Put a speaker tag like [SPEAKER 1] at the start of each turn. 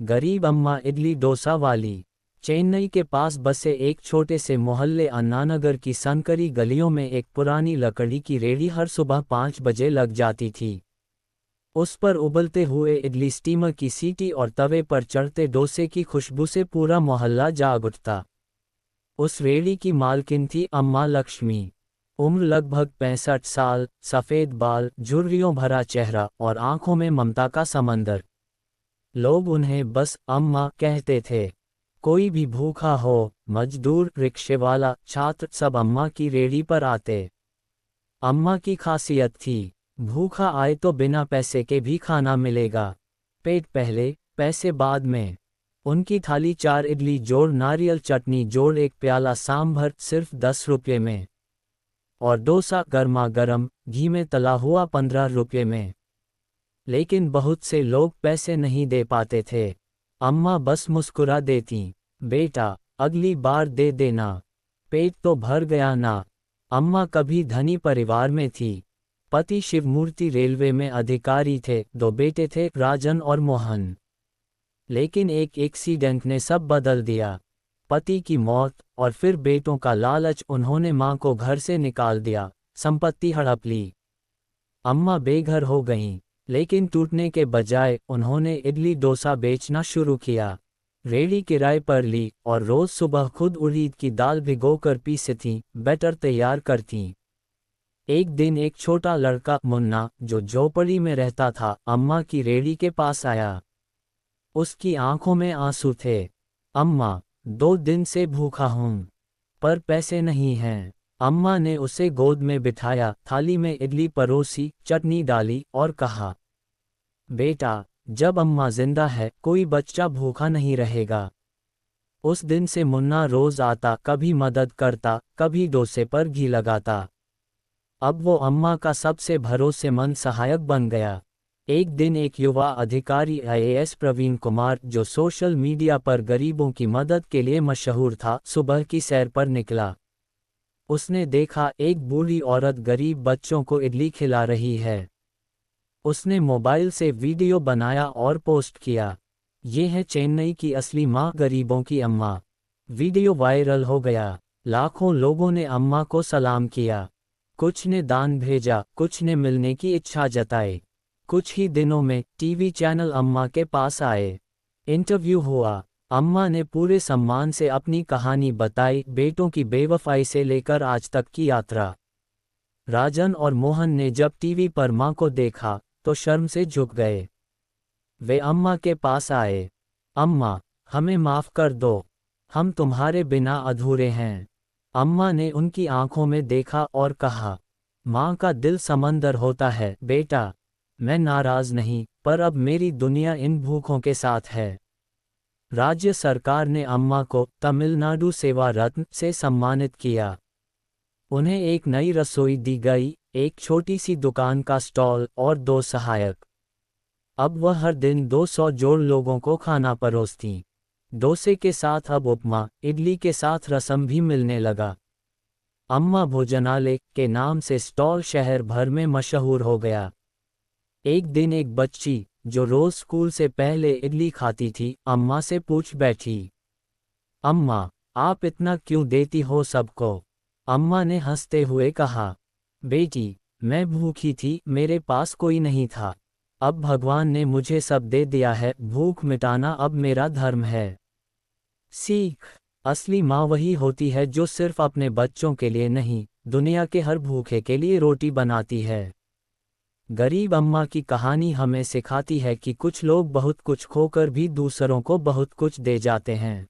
[SPEAKER 1] गरीब अम्मा इडली डोसा वाली। चेन्नई के पास बसे एक छोटे से मोहल्ले अन्नानगर की सनकरी गलियों में एक पुरानी लकड़ी की रेहड़ी हर सुबह 5 बजे लग जाती थी। उस पर उबलते हुए इडली स्टीमर की सीटी और तवे पर चढ़ते डोसे की खुशबू से पूरा मोहल्ला जाग उठता। उस रेहड़ी की मालकिन थी अम्मा लक्ष्मी। उम्र लगभग 65 साल, सफ़ेद बाल, झुर्रियों भरा चेहरा और आंखों में ममता का समंदर। लोग उन्हें बस अम्मा कहते थे। कोई भी भूखा हो, मजदूर, रिक्शेवाला, छात्र, सब अम्मा की रेहड़ी पर आते। अम्मा की खासियत थी, भूखा आए तो बिना पैसे के भी खाना मिलेगा। पेट पहले, पैसे बाद में। उनकी थाली 4 इडली जोड़ नारियल चटनी जोड़ एक प्याला सांभर सिर्फ 10 रुपये में। और डोसा गर्मा गर्म, घी में तला हुआ 15 रुपये में। लेकिन बहुत से लोग पैसे नहीं दे पाते थे। अम्मा बस मुस्कुरा देती, बेटा अगली बार दे देना, पेट तो भर गया ना। अम्मा कभी धनी परिवार में थी। पति शिवमूर्ति रेलवे में अधिकारी थे, 2 बेटे थे, राजन और मोहन। लेकिन एक एक्सीडेंट ने सब बदल दिया। पति की मौत और फिर बेटों का लालच, उन्होंने मां को घर से निकाल दिया, संपत्ति हड़प ली। अम्मा बेघर हो गईं, लेकिन टूटने के बजाय उन्होंने इडली डोसा बेचना शुरू किया। रेहड़ी किराए पर ली और रोज सुबह खुद उड़द की दाल भिगोकर पीसती, बैटर तैयार करती। एक दिन एक छोटा लड़का मुन्ना, जो झोपड़ी में रहता था, अम्मा की रेहड़ी के पास आया। उसकी आंखों में आंसू थे। अम्मा, 2 दिन से भूखा हूं, पर पैसे नहीं हैं। अम्मा ने उसे गोद में बिठाया, थाली में इडली परोसी, चटनी डाली और कहा, बेटा जब अम्मा जिंदा है कोई बच्चा भूखा नहीं रहेगा। उस दिन से मुन्ना रोज आता, कभी मदद करता, कभी डोसे पर घी लगाता। अब वो अम्मा का सबसे भरोसेमंद सहायक बन गया। एक दिन एक युवा अधिकारी आईएएस प्रवीण कुमार, जो सोशल मीडिया पर गरीबों की मदद के लिए मशहूर था, सुबह की सैर पर निकला। उसने देखा एक बूढ़ी औरत गरीब बच्चों को इडली खिला रही है। उसने मोबाइल से वीडियो बनाया और पोस्ट किया। ये है चेन्नई की असली माँ, गरीबों की अम्मा। वीडियो वायरल हो गया। लाखों लोगों ने अम्मा को सलाम किया। कुछ ने दान भेजा, कुछ ने मिलने की इच्छा जताई। कुछ ही दिनों में टीवी चैनल अम्मा के पास आए। इंटरव्यू हुआ। अम्मा ने पूरे सम्मान से अपनी कहानी बताई, बेटों की बेवफाई से लेकर आज तक की यात्रा। राजन और मोहन ने जब टीवी पर मां को देखा तो शर्म से झुक गए। वे अम्मा के पास आए। अम्मा, हमें माफ कर दो, हम तुम्हारे बिना अधूरे हैं। अम्मा ने उनकी आंखों में देखा और कहा, मां का दिल समंदर होता है बेटा। मैं नाराज नहीं, पर अब मेरी दुनिया इन भूखों के साथ है। राज्य सरकार ने अम्मा को तमिलनाडु सेवा रत्न से सम्मानित किया। उन्हें एक नई रसोई दी गई, एक छोटी सी दुकान का स्टॉल और 2 सहायक। अब वह हर दिन 200 जोड़ लोगों को खाना परोसती। डोसे के साथ अब उपमा, इडली के साथ रसम भी मिलने लगा। अम्मा भोजनालय के नाम से स्टॉल शहर भर में मशहूर हो गया। एक दिन एक बच्ची, जो रोज स्कूल से पहले इडली खाती थी, अम्मा से पूछ बैठी, अम्मा, आप इतना क्यों देती हो सबको? अम्मा ने हंसते हुए कहा, बेटी, मैं भूखी थी, मेरे पास कोई नहीं था। अब भगवान ने मुझे सब दे दिया है, भूख मिटाना अब मेरा धर्म है। सीख, असली माँ वही होती है जो सिर्फ अपने बच्चों के लिए नहीं, दुनिया के हर भूखे के लिए रोटी बनाती है। गरीब अम्मा की कहानी हमें सिखाती है कि कुछ लोग बहुत कुछ खोकर भी दूसरों को बहुत कुछ दे जाते हैं।